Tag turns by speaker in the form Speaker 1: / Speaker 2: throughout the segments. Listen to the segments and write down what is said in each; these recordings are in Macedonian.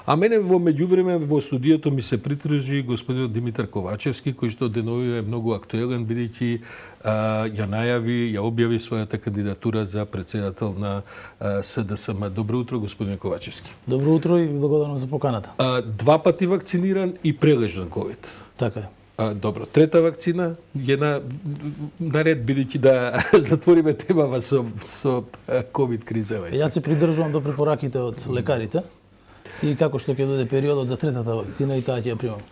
Speaker 1: А мене во меѓувреме во студиото ми се придружи господинот Димитар Ковачевски, кој што деновиве е многу актуелен, бидејќи ја објави својата кандидатура за председател на СДСМ. Добро утро, господин Ковачевски.
Speaker 2: Добро утро и благодарам за поканата.
Speaker 1: 2 пати вакциниран и прележан ковид.
Speaker 2: Така е.
Speaker 1: Добро, трета вакцина, една наред, бидејќи да затвориме темава со ковид кризава.
Speaker 2: Јас се придржувам до препораките од лекарите и како што ќе дојде периодот за третата вакцина и таа ќе ја примам.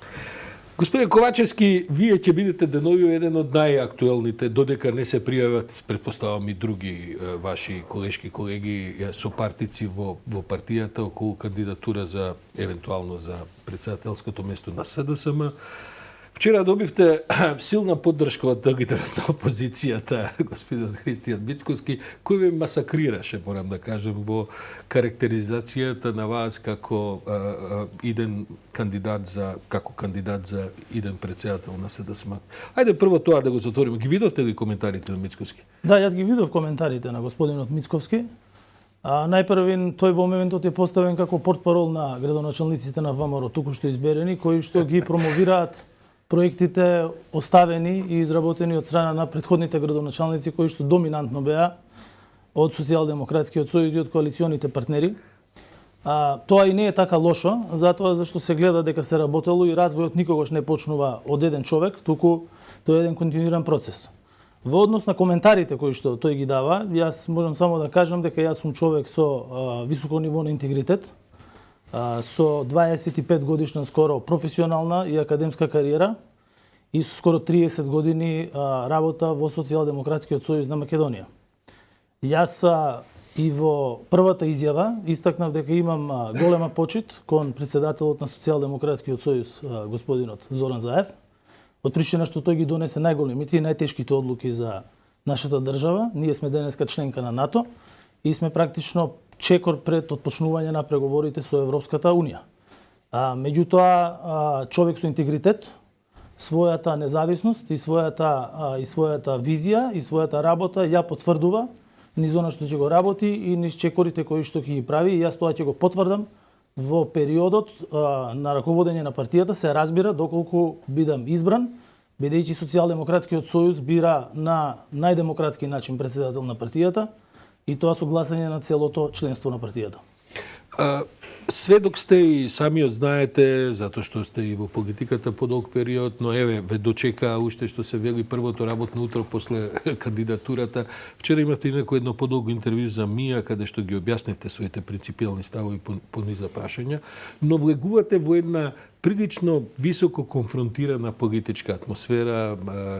Speaker 1: Господин Ковачевски, вие ќе бидете денови еден од најактуелните, додека не се пријават, претпоставам и други ваши колешки колеги сопартици во партијата околу кандидатура за евентуално за председателското место на СДСМ. Вчера добивте силна поддршка од лидерот на опозицијата, господин Христијан Мицковски, кој ве масакрираше, морам да кажем, во карактеризацијата на вас како кандидат за иден председател на СДСМ. Ајде прво тоа да го затвориме. Ги видовте ли коментарите на Мицковски?
Speaker 2: Да, јас ги видов коментарите на господинот Мицковски. Најпрвин тој во моментот е поставен како портпарол на градоначалниците на ВМРО, току-што изберени, кои што ги промовираат проектите оставени и изработени од страна на претходните градоначалници кои што доминантно беа од Социјалдемократскиот сојуз и од коалиционите партнери. Тоа и не е така лошо, затоа зашто се гледа дека се работело и развојот никогаш не почнува од еден човек, туку тоа е еден континуиран процес. Во однос на коментарите кои што тој ги дава, јас можам само да кажам дека јас сум човек со високо ниво на интегритет, со 25 годишна скоро професионална и академска кариера и со скоро 30 години работа во Социјалдемократскиот сојуз на Македонија. Јас и во првата изјава истакнав дека имам голема почит кон председателот на Социјалдемократскиот сојуз господинот Зоран Заев, од причина што тој ги донесе најголемите и најтешките одлуки за нашата држава. Ние сме денеска членка на НАТО и сме практично чекор пред отпочнување на преговорите со Европската Унија. Меѓутоа, човек со интегритет, својата независност и својата визија и својата работа ја потврдува низ она што ќе го работи и низ чекорите кои што ќе ги прави. И јас тоа ќе го потврдам во периодот на раководење на партијата. Се разбира доколку бидам избран, бидејќи Социјалдемократскиот сојуз бира на најдемократски начин председател на партијата, и тоа со гласање на целото членство на партијата.
Speaker 1: Сведок сте и самиот знаете, затоа што сте и во политиката по долг период, но еве, ве дочека уште што се вели првото работно утро после кандидатурата. Вчера имавте и некој едно подолго интервју за МИА, каде што ги објаснивте своите принципиални ставови по низа прашања, но влегувате во една прилично високо конфронтирана политичка атмосфера,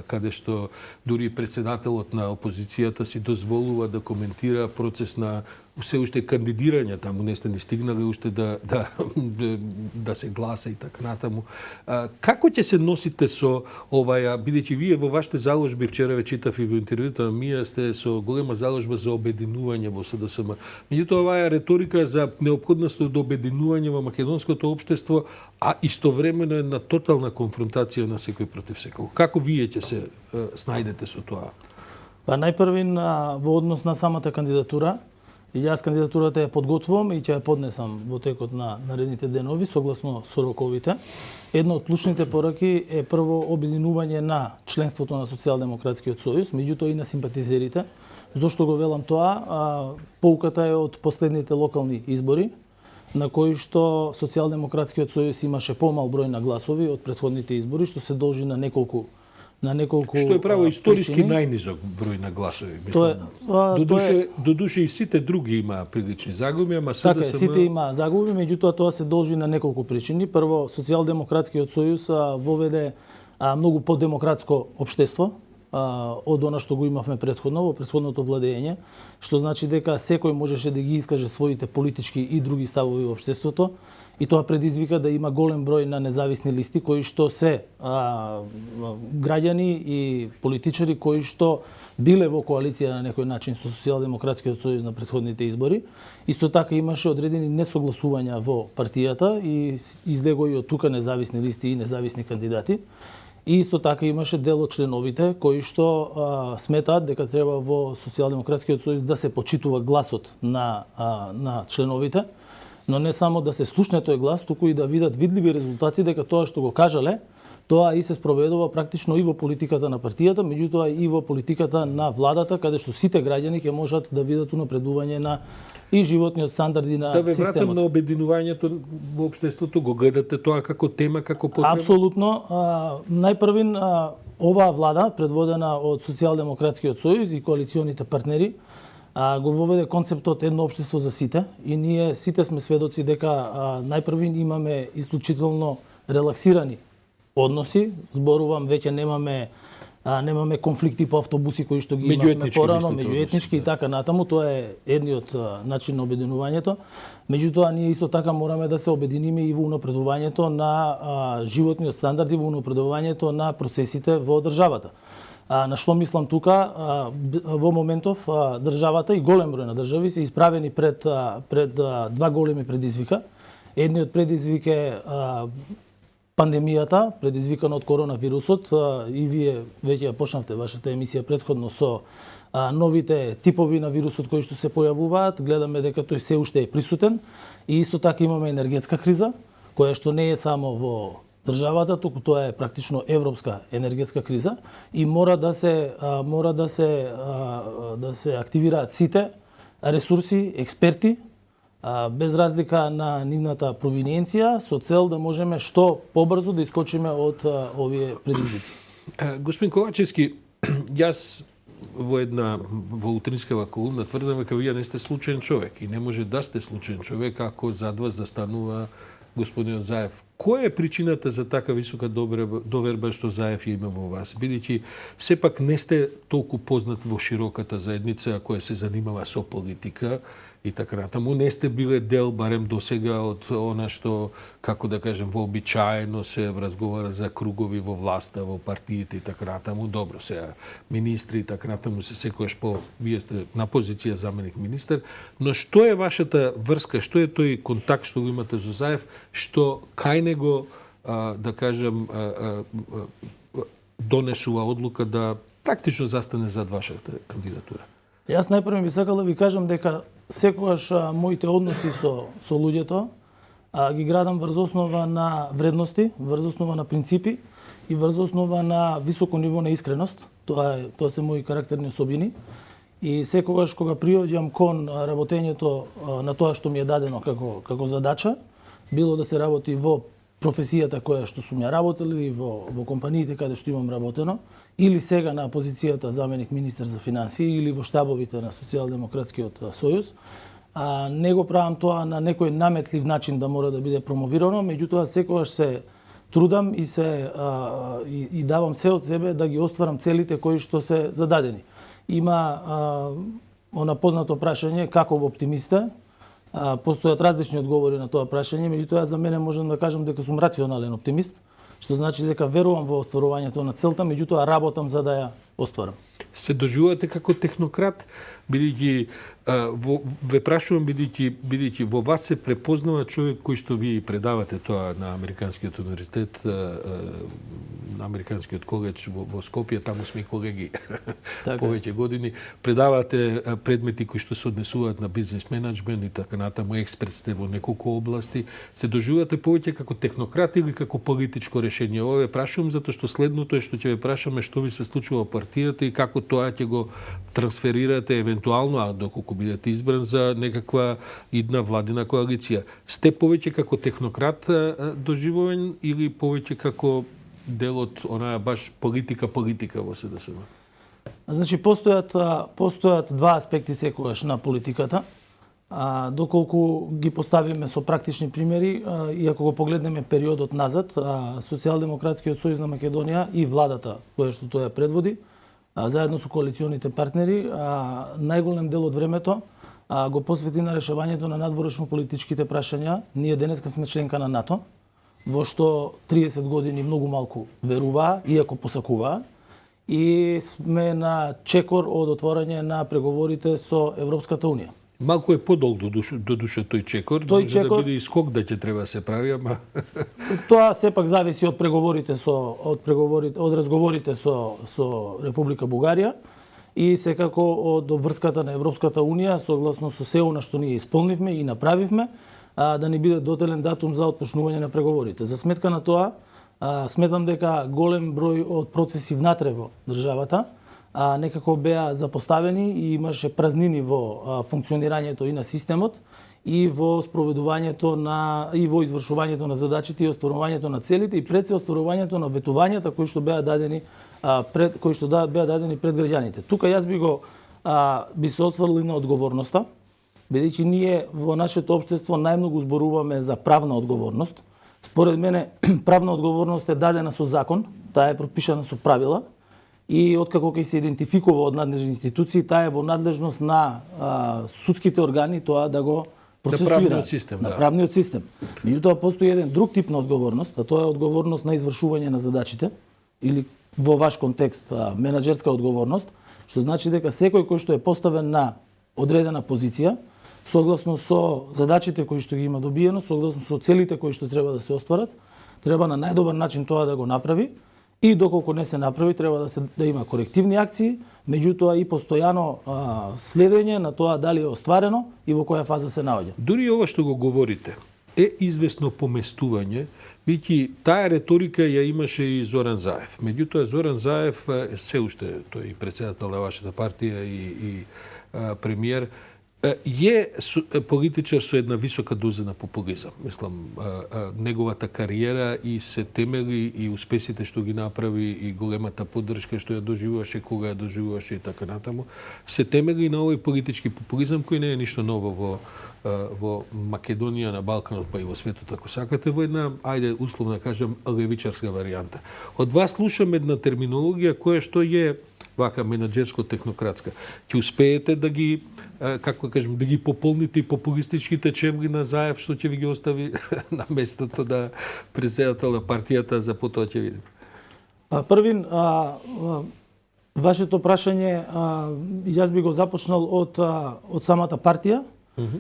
Speaker 1: каде што дури председателот на опозицијата си дозволува да коментира процес на се уште кандидирање, таму не сте ни стигнали уште да се гласа и така натаму. Како ќе се носите со оваја, бидејќи вие во вашите заложби, вчера ве читав и во интервјута на МИА, сте со голема заложба за обединување во СДСМ. Меѓутоа, оваа реторика за неопходноста од обединување во македонското општество, а истовремено е на тотална конфронтација на секој против секој. Како вие ќе се снајдете со тоа?
Speaker 2: Најпрвин во однос на самата кандидатура, јас кандидатурата ја подготвувам и ќе ја поднесам во текот на наредните денови, согласно сроковите. Една од клучните пораки е прво обединување на членството на Социјалдемократскиот сојуз, меѓутоа и на симпатизерите. Зошто го велам тоа? Поуката е од последните локални избори, на кои што Социјалдемократскиот сојуз имаше помал број на гласови од претходните избори, што се должи на неколку
Speaker 1: што е право историски најнизок број на гласови. Додуше и сите други имаа прилични загуби, ама
Speaker 2: така е, сите имаа загуби, меѓутоа тоа се должи на неколку причини. Прво, Социјалдемократскиот сојуз воведе многу подемократско општество од она што го имавме претходно, во претходното владење, што значи дека секој можеше да ги искаже своите политички и други ставови во општеството, и тоа предизвика да има голем број на независни листи кои што се граѓани и политичари кои што биле во коалиција на некој начин со Социјалдемократскиот сојуз на претходните избори. Исто така имаше одредени несогласувања во партијата и излего и од тука независни листи и независни кандидати. И исто така имаше дел од членовите кои што сметаат дека треба во Социјалдемократскиот сојуз да се почитува гласот на членовите. но не само да се слушне тој глас, туку и да видат видливи резултати дека тоа што го кажале, тоа и се спроведува практично и во политиката на партијата, меѓутоа и во политиката на владата, каде што сите граѓани ќе можат да видат унапредување на и животниот стандарди на
Speaker 1: Да ве
Speaker 2: системот.
Speaker 1: вратам на обединувањето во општеството, го гледате тоа како тема, како потреба?
Speaker 2: Апсолутно. Најпрвин, оваа влада, предводена од Социјалдемократскиот сојуз и коалиционите партнери, го воведе концептот едно општество за сите и ние сите сме сведоци дека најпрвин имаме исклучително релаксирани односи, зборувам веќе немаме конфликти по автобуси кои што ги имавме порано, меѓуетнички и така натаму, тоа е едниот начин на обединувањето. Меѓутоа ние исто така мораме да се обединиме и во унапредувањето на животниот стандард и во унапредувањето на процесите во државата. На што мислам тука, во моментов државата и голем број на држави се исправени пред два големи предизвика. Едниот предизвик е пандемијата, предизвикана од коронавирусот, и вие веќе ја почнавте вашата емисија претходно со новите типови на вирусот кои што се појавуваат, гледаме дека тој се уште е присутен и исто така имаме енергетска криза, која што не е само во државата, туку тоа е практично европска енергетска криза и мора да се активираат сите ресурси, експерти, без разлика на нивната провиненција, со цел да можеме што побрзо да искочиме од овие предизвици.
Speaker 1: Господин Ковачевски, јас во утринскава колумна тврдам дека вие не сте случаен човек и не може да сте случаен човек ако зад вас застанува господинот Заев. Која е причината за така висока доверба што Заев има во вас? Бидејќи сепак не сте толку познат во широката заедница која се занимава со политика и така натаму. Не сте биле дел, барем до сега, од она што, како да кажем, вообичаено се разговара за кругови во власта, во партиите и така натаму. Добро, сега министри и така натаму се секојаш вие сте на позиција заменик министер, но што е вашата врска, што е тој контакт што го имате со Заев, што кај него, да кажем, донесува одлука да практично застане зад вашата кандидатура?
Speaker 2: Јас најпрво би сакал да ви кажам дека секогаш моите односи со луѓето ги градам врз основа на вредности, врз основа на принципи и врз основа на високо ниво на искреност. Тоа се мои карактерни особини. И секогаш кога приоѓам кон работењето на тоа што ми е дадено како задача, било да се работи во професијата која што сум ја работел или во компаниите каде што имам работено, или сега на позицијата заменик министер за финансии или во штабовите на Социјалдемократскиот сојуз, не го правам тоа на некој наметлив начин да мора да биде промовирано, меѓутоа секогаш се трудам и давам се од себе да ги остварам целите кои што се зададени. Има она познато прашање како во оптимиста. Постојат различни одговори на тоа прашање, меѓутоа за мене можам да кажам дека сум рационален оптимист, што значи дека верувам во остварувањето на целта, меѓутоа работам за да ја остварам.
Speaker 1: Се доживувате како технократ, бидејќи ве прашувам бидејќи во вас се препознава човек кој што вие предавате тоа на Американскиот универзитет, на Американскиот коледж во Скопје, таму сме колеги повеќе години. Предавате предмети кои што се однесуваат на бизнес менеджмент и така натаму, експерт сте во неколку области. Се доживувате повеќе како технократ или како политичко решение? Ова ве прашувам затоа што следното е што ќе ве прашаме што ви се случува во партијата и како тоа ќе го трансферирате евентуално, а доколку бидете избран за некаква идна владина коалиција. Сте повеќе како технократ доживуван или повеќе како дел од онаа баш политика во СДСМ?
Speaker 2: Значи постојат два аспекти секогаш на политиката. Доколку ги поставиме со практични примери и ако го погледнеме периодот назад, Социјалдемократскиот сојуз на Македонија и владата која што тоа предводи, заедно со коалиционите партнери, најголем дел од времето го посвети на решавањето на надворешно политичките прашања. Ние денеска сме членка на НАТО, во што 30 години многу малку веруваа, иако посакуваа, и сме на чекор од отворање на преговорите со Европската Унија.
Speaker 1: Малку е подолг до душа тој чекор, може да биде и скок да ќе треба се прави, ама
Speaker 2: тоа сепак зависи од од разговорите со Република Бугарија и секако од обврската на Европската Унија согласно со се она што ние исполнивме и направивме. да ни биде дотелен датум за отпочнување на преговорите. За сметка на тоа, сметам дека голем број од процеси внатре во државата некако беа запоставени и имаше празнини во функционирањето и на системот и во спроведувањето и во извршувањето на задачите и остварувањето на целите и пред се остварувањето на ветувањата кои што беа дадени пред граѓаните. Тука јас би се осврли на одговорноста, бидејќи ние во нашето општество најмногу зборуваме за правна одговорност. Според мене правна одговорност е дадена со закон, таа е пропишана со правила и откако ќе се идентификува од надлежни институции, таа е во надлежност на судските органи тоа да го процесуира
Speaker 1: на
Speaker 2: правниот систем. Меѓутоа постои еден друг тип на одговорност, а тоа е одговорност на извршување на задачите или во ваш контекст менаџерска одговорност, што значи дека секој кој што е поставен на одредена позиција, согласно со задачите кои што ги има добиено, согласно со целите кои што треба да се остварат, треба на најдобар начин тоа да го направи и доколку не се направи, треба да има корективни акции, меѓутоа и постојано следење на тоа дали е остварено и во која фаза се наоѓа.
Speaker 1: Дури ова што го говорите е известно поместување, бидејќи таа реторика ја имаше и Зоран Заев. Меѓутоа Зоран Заев се уште тој и претседател на вашата партија и премиер е политичар со една висока доза на популизам. Мислам, неговата кариера и се темели и успесите што ги направи и големата поддршка што ја доживуваше, кога ја доживуваше и така натаму, се темели на овој политички популизам кој не е ништо ново во Македонија, на Балканот, па и во светот, ако сакате, во една, ајде, условно да кажем, левичарска варијанта. Од вас слушам една терминологија која што е вака менаџерско-технократска. Ќе успеете да ги, како кажем, да ги пополните и популистичките чевли на Заев, што ќе ви ги остави на местото да претседател на партијата, за потоа ќе видим?
Speaker 2: Првин, вашето прашање, јас би го започнал од самата партија,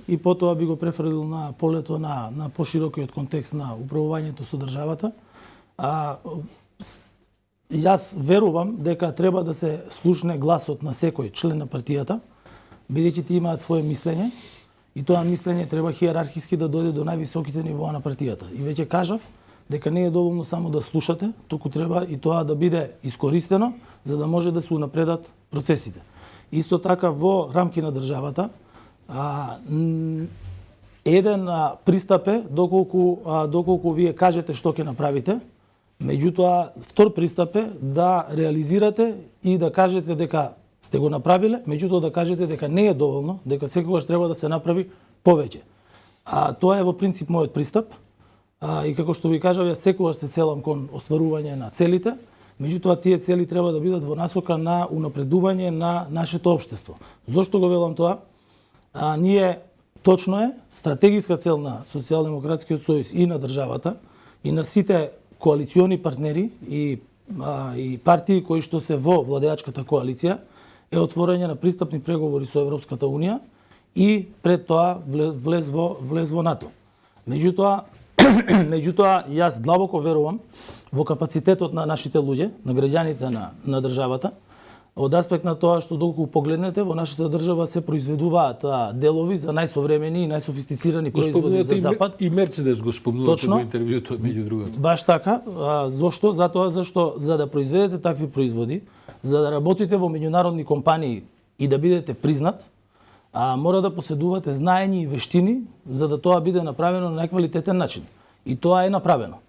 Speaker 2: и потоа би го префрлил на полето на поширокиот контекст на управувањето со државата. Јас верувам дека треба да се слушне гласот на секој член на партијата, бидејќи ти имаат свое мислење и тоа мислење треба хиерархиски да дојде до највисоките нивоа на партијата. И веќе кажав дека не е доволно само да слушате, туку треба и тоа да биде искористено за да може да се унапредат процесите. Исто така во рамки на државата еден пристап е доколку вие кажете што ќе направите, меѓутоа втор пристап е да реализирате и да кажете дека сте го направиле, меѓутоа да кажете дека не е доволно, дека секогаш треба да се направи повеќе. Тоа е во принцип мојот пристап. И како што ви кажав, јас секогаш се целам кон остварување на целите, меѓутоа тие цели треба да бидат во насока на унапредување на нашето општество. Зошто го велам тоа? Ние, точно е, стратегиска цел на Социјалдемократскиот сојуз и на државата и на сите коалициони партнери и партии кои што се во владеачката коалиција е отворање на пристапни преговори со Европската Унија и пред тоа влез во НАТО. Меѓутоа, јас длабоко верувам во капацитетот на нашите луѓе, на граѓаните на државата, од аспект на тоа што доколку погледнете, во нашата држава се произведуваат делови за најсовремени и најсофистицирани производи за Запад.
Speaker 1: И Мерцедес го спомнувате во интервјуто, меѓу другото.
Speaker 2: Баш така. Зошто? Затоа зашто за да произведете такви производи, за да работите во меѓународни компании и да бидете признат, мора да поседувате знаење и вештини за да тоа биде направено на најквалитетен начин. И тоа е направено.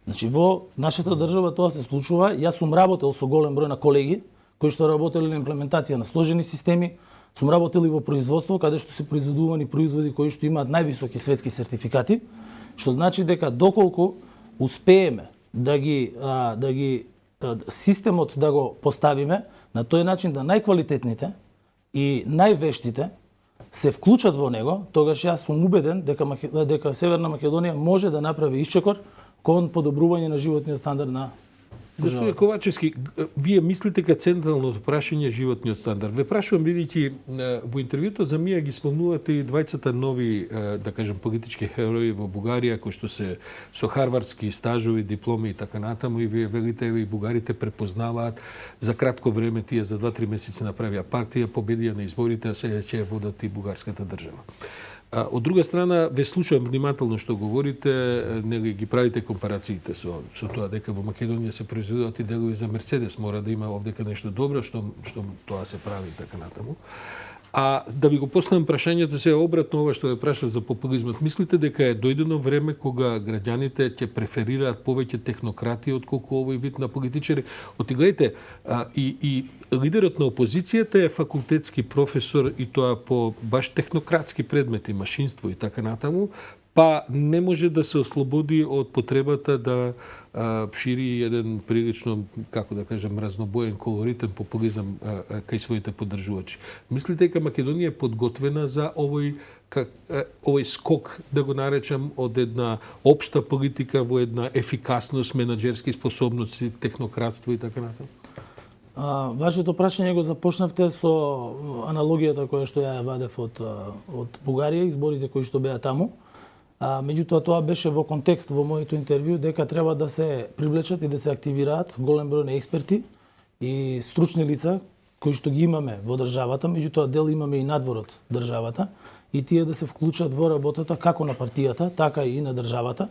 Speaker 2: Значи, во нашата држава тоа се случува. Јас сум работел со голем број на колеги кои што работеле на имплементација на сложени системи, сум работел и во производство, каде што се произведувани производи кои што имаат највисоки светски сертификати, што значи дека доколку успееме да ги системот да го поставиме на тој начин да најквалитетните и највештите се вклучат во него, тогаш јас сум убеден дека Северна Македонија може да направи исчекор кон подобрување на животниот стандард на
Speaker 1: Господин Ковачевски, вие мислите ка централното прашање животниот стандард. Ве прашувам, бидејќи во интервјуто за мија ги спомнувате и двајцата нови, да кажем, политички херои во Бугарија, кои што се со харвардски стажови, дипломи и така натаму, и вие велите, и бугарите препознаваат за кратко време, тие за 2-3 месеци направија партија, победија на изборите, а сега ќе водат и бугарската држава. Од друга страна, ве слушам внимателно што говорите, нели ги правите компарациите со тоа дека во Македонија се произведуваат и делови за Мерцедес, мора да има овдека нешто добро што тоа се прави и така натаму. А да ви го поставам прашањето се обратно ова што ја прашав за популизмот. Мислите дека е дојдено време кога граѓаните ќе преферираат повеќе технократи отколку овој вид на политичари? Оти гледайте, и лидерот на опозицијата е факултетски професор и тоа по баш технократски предмети, машинство и така натаму, па не може да се ослободи од потребата да шири еден прилично, како да кажем, разнобоен, колоритен популизам кај своите поддржувачи. Мислите дека Македонија е подготвена за овој скок, да го наречам, од една општа политика во една ефикасност, менаџерски способности, технократство и така натаму?
Speaker 2: Вашето прашање го започнавте со аналогијата која што ја вадев од Бугарија, изборите кои што беа таму. Меѓутоа тоа беше во контекст во моето интервју дека треба да се привлечат и да се активираат голем број на експерти и стручни лица кои што ги имаме во државата, меѓутоа дел имаме и надвор од државата, и тие да се вклучат во работата како на партијата, така и на државата.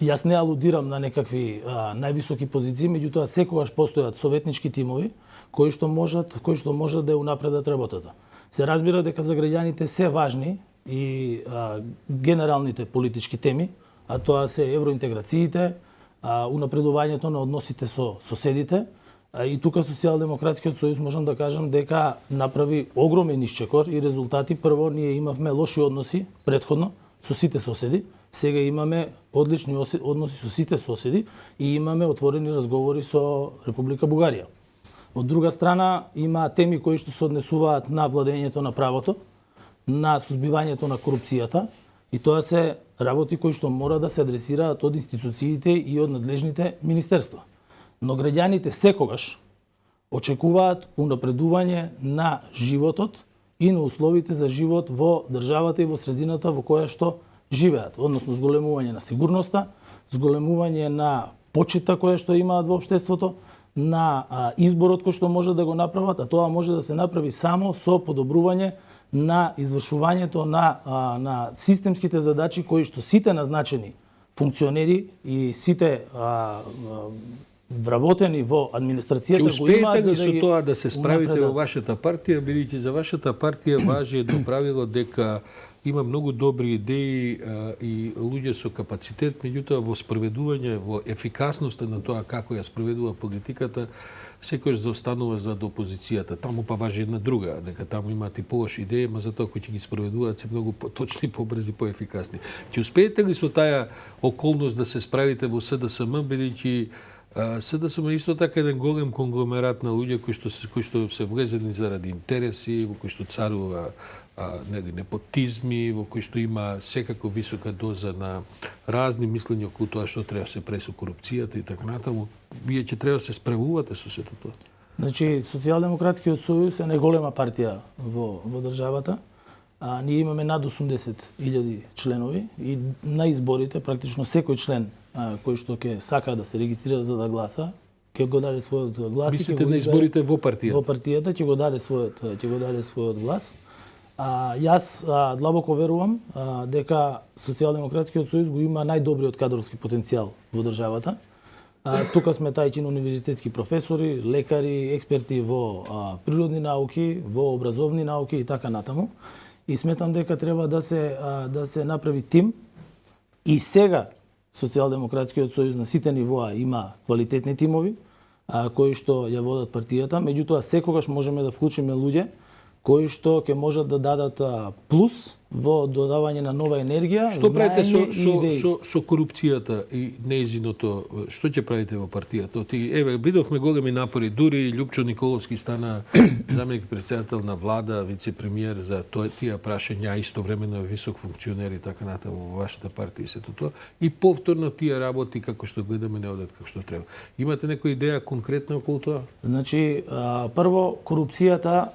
Speaker 2: Јас не алудирам на некакви највисоки позиции, меѓутоа секогаш постојат советнички тимови кои што можат да унапредат работата. Се разбира дека за граѓаните се важни и генералните политички теми, а тоа се евроинтеграциите, унапредувањето на односите со соседите, и тука Социјалдемократскиот сојуз можам да кажам дека направи огромен исчекор и резултати. Прво, ние имавме лоши односи претходно со сите соседи, сега имаме одлични односи со сите соседи и имаме отворени разговори со Република Бугарија. Од друга страна, има теми кои што се однесуваат на владењето на правото, на сузбивањето на корупцијата, и тоа се работи кои што мора да се адресираат од институциите и од надлежните министерства. Но граѓаните секогаш очекуваат унапредување на животот и на условите за живот во државата и во средината во која што живеат, односно зголемување на сигурноста, зголемување на почита која што имаат во општеството, на изборот кој што може да го направат, а тоа може да се направи само со подобрување на извршувањето на системските задачи кои што сите назначени функционери и сите вработени во администрацијата го имаат
Speaker 1: за да тоа да се справите во вашата партија, бидејќи за вашата партија важи едно правило дека има многу добри идеи и луѓе со капацитет, меѓутоа во спроведување, во ефикасноста на тоа како ја спроведува политиката, секојаш заостанува зад опозицијата. Таму па важи една друга, дека таму имаат и полоши идеи, ма затоа кои ќе ги спроведуваат се многу поточни, побрзи, поефикасни. Ќе успеете ли со таа околност да се справите во СДСМ, бидејќи СДСМ исто така еден голем конгломерат на луѓе кои што се влезени заради интереси, во кои што царува непотизми, во кои што има секако висока доза на разни мислења околу тоа што треба се спре со корупцијата и така натаму. Вие ќе треба да се справувате со сето тоа.
Speaker 2: Значи, Социјалдемократскиот сојуз е најголема партија во државата. Ние имаме над 80.000 членови и на изборите практично секој член кој што ќе сака да се регистрира за да гласа, ќе го даде својот глас.
Speaker 1: Мислите на изборите во партијата?
Speaker 2: Во партијата ќе го даде својот глас. Јас длабоко верувам дека Социјалдемократскиот сојуз го има најдобриот кадрски потенцијал во државата. Тука сме тајчи на универзитетски професори, лекари, експерти во природни науки, во образовни науки и така натаму. И сметам дека треба да се направи тим. И сега Социјалдемократскиот сојуз на сите нивоа има квалитетни тимови кои што ја водат партијата, меѓутоа секогаш можеме да вклучиме луѓе кои што ќе можат да дадат плюс во додавање на нова енергија,
Speaker 1: што правите
Speaker 2: со
Speaker 1: корупцијата и неизиното, што ќе правите во партијата? Еве, видовме големи напори, дури Љупчо Николовски стана заменик председател на влада, вице-премиер за тие прашања, истовремено висок функционер и така натаму во вашата партија и сето тоа. И повторно тие работи како што гледаме не одат како што треба. Имате некоја идеја конкретна околу тоа?
Speaker 2: Значи, прво корупцијата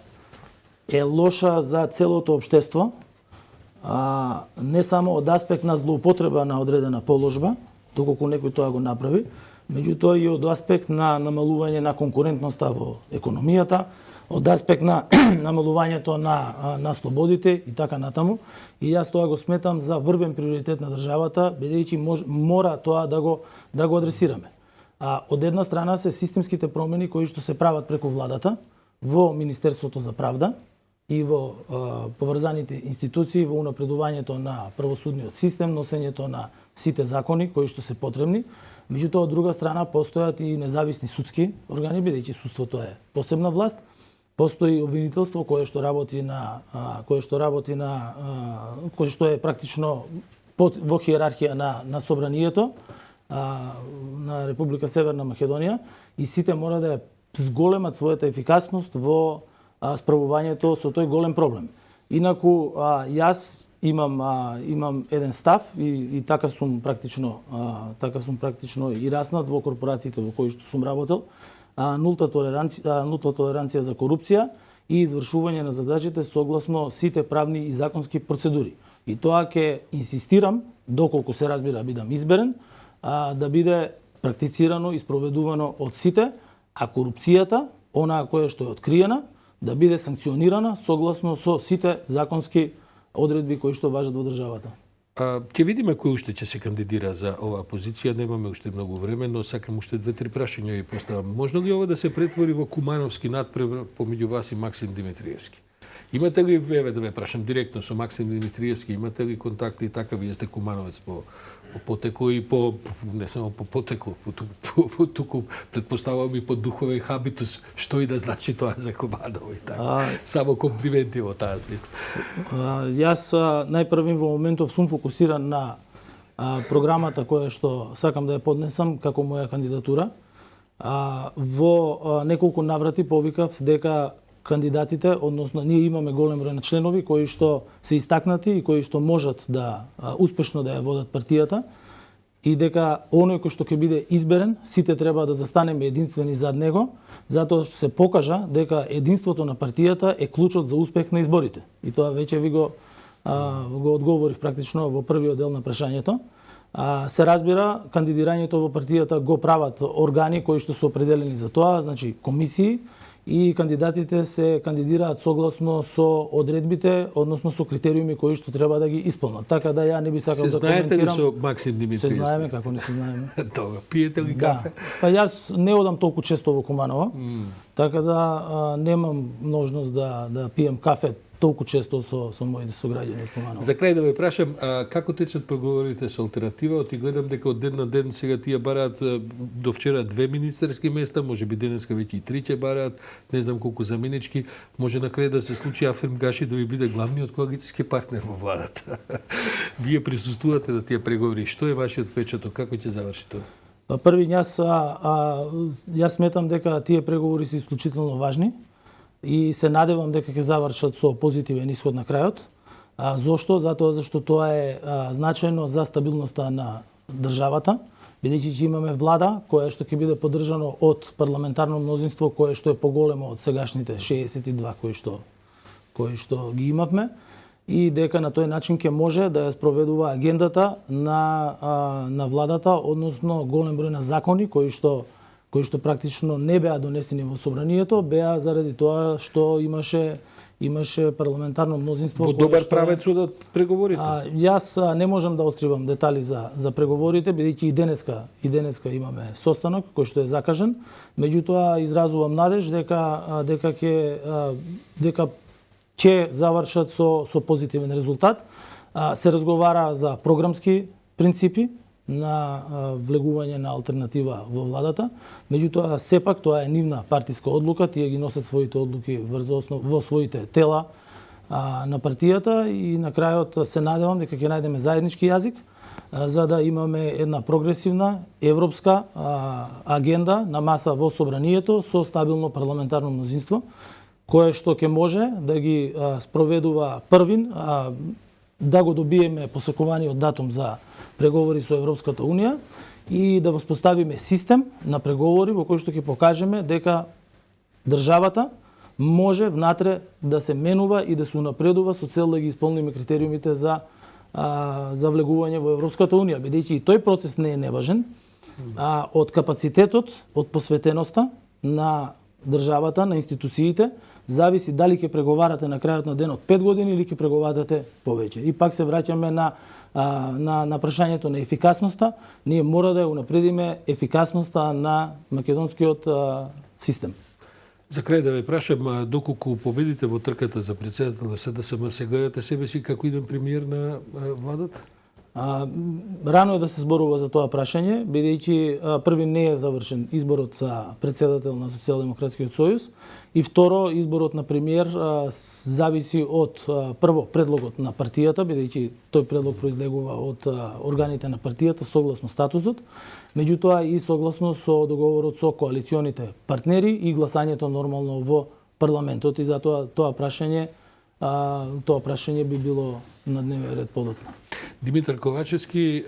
Speaker 2: е лоша за целото општество, не само од аспект на злоупотреба на одредена положба, доколку некој тоа го направи, меѓутоа и од аспект на намалување на конкурентноста во економијата, од аспект на намалувањето на слободите и така натаму. И јас тоа го сметам за врвен приоритет на државата, бидејќи мора тоа да го адресираме. Од една страна се системските промени кои што се прават преку владата во Министерството за правда и во поврзаните институции, во унапредувањето на правосудниот систем, носењето на сите закони кои што се потребни. Меѓутоа, од друга страна, постојат и независни судски органи, бидејќи судството е посебна власт. Постои обвинителство кое што е практично во хиерархија на собранието на Република Северна Македонија и сите мора да зголемат својата ефикасност во справувањето со тој голем проблем. Инаку јас имам еден став и така сум практично и раснат во корпорациите во кои што сум работел, нулта толеранција за корупција и извршување на задачите согласно сите правни и законски процедури. И тоа ќе инсистирам, доколку се разбира бидам изберен, да биде практицирано и спроведувано од сите, а корупцијата, онаа која што е откриена, да биде санкционирана согласно со сите законски одредби кои што важат во државата.
Speaker 1: Ќе видиме кој уште ќе се кандидира за оваа позиција, немаме уште многу време, но сакам уште 2-3 прашања ви поставам. Можно ли ова да се претвори во кумановски надпревар помеѓу вас и Максим Димитриевски? Имате ли, да ве прашам директно со Максим Димитриевски, имате ли контакти и така, вие сте кумановец по потекло и не само по потекло, туку предпоставувам и по духовен хабитус, што и да значи тоа за Куманово и така. Само комплименти во таа смисла.
Speaker 2: Јас најпрвим во моментов сум фокусиран на програмата која што сакам да ја поднесам како моја кандидатура. Во неколку наврати повикав дека кандидатите, односно ние имаме голем број на членови кои што се истакнати и кои што можат да успешно да ја водат партијата и дека оној кој што ќе биде изберен, сите треба да застанеме единствени зад него, затоа што се покажа дека единството на партијата е клучот за успех на изборите. И тоа веќе ви го одговорив практично во првиот дел на прашањето. Се разбира, кандидирањето во партијата го прават органи кои што се определени за тоа, значи комисии, и кандидатите се кандидираат согласно со одредбите, односно со критериуми кои што треба да ги исполнат. Така да ја не би сакал да коментирам.
Speaker 1: Се знаете ли со Максим Димитриевски?
Speaker 2: Се знаеме, како не се знаеме.
Speaker 1: Добро, пиете ли кафе?
Speaker 2: Па јас не одам толку често во Куманово, така да немам можност да пием кафе толку често со моите сограѓани од Куманово.
Speaker 1: За крај да ве прашам, како течат преговорите со алтернатива? Оти гледам дека од ден на ден сега тие бараат до вчера 2 министерски места, можеби денеска веќе и 3 ќе бараат, не знам колку заменички. Може на крај да се случи Африм Гаши да ви биде главниот коалициски партнер во владата. Вие присуствувате на тие преговори. Што е вашиот впечаток? Како ќе заврши тоа?
Speaker 2: Па први јас сметам дека тие преговори се исклучително важни и се надевам дека ќе завршат со позитивен исход на крајот. Зошто? Затоа зашто тоа е значајно за стабилноста на државата, бидејќи ќе имаме влада која што ќе биде поддржано од парламентарно мнозинство кое што е поголемо од сегашните 62 кои што ги имавме и дека на тој начин ќе може да ја спроведува агендата на владата, односно голем број на закони кои што практично не беа донесени во собранието, беа заради тоа што имаше парламентарно мнозинство.
Speaker 1: Во добар правец одат преговорите?
Speaker 2: Јас не можам да откривам детали за преговорите, бидејќи и денеска имаме состанок кој што е закажан. Меѓутоа изразувам надеж дека ќе завршат со позитивен резултат. Се разговара за програмски принципи на влегување на алтернатива во владата. Меѓутоа, сепак, тоа е нивна партиска одлука, тие ги носат своите одлуки во своите тела на партијата и на крајот се надевам дека ќе најдеме заеднички јазик за да имаме една прогресивна европска агенда на маса во собранието со стабилно парламентарно мнозинство, кое што ќе може да ги спроведува првин, да го добиеме посекуваниот датум за преговори со Европската Унија и да воспоставиме систем на преговори во кој што ќе покажеме дека државата може внатре да се менува и да се унапредува со цел да ги исполниме критериумите за влегување во Европската Унија, бидејќи и тој процес не е неважен. Од капацитетот, од посветеноста на државата, на институциите, зависи дали ќе преговарате на крајот на денот 5 години или ќе преговарате повеќе. И пак се враќаме на прашањето на ефикасноста. Ние мора да ја унапредиме ефикасноста на македонскиот систем.
Speaker 1: За крај да ве прашам, доколку победите во трката за председател на СДСМ, се гледате себе си како иден премиер на владата?
Speaker 2: Рано е да се зборува за тоа прашање, бидејќи први не е завршен изборот за председател на Социјалдемократскиот сојуз и второ изборот на премиер зависи од прво предлогот на партијата, бидејќи тој предлог произлегува од органите на партијата согласно статусот, меѓутоа и согласно со договорот со коалиционите партнери и гласањето нормално во парламентот и затоа тоа прашање би било на дневен ред подоцна.
Speaker 1: Димитар Ковачевски,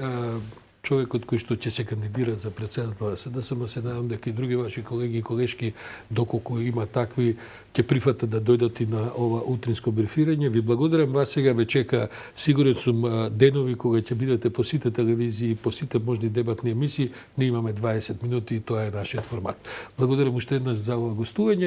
Speaker 1: човекот кој што ќе се кандидира за председател на СДСМ, се надам дека и други ваши колеги и колешки, доколку има такви, ќе прифатат да дојдат и на ова утринско брифирање. Ви благодарам. Вас сега ве чека, сигурен сум, денови кога ќе бидете по сите телевизии, по сите можни дебатни емисии. Ние имаме 20 минути и тоа е нашиот формат. Благодарам уште еднаш за ова гостување.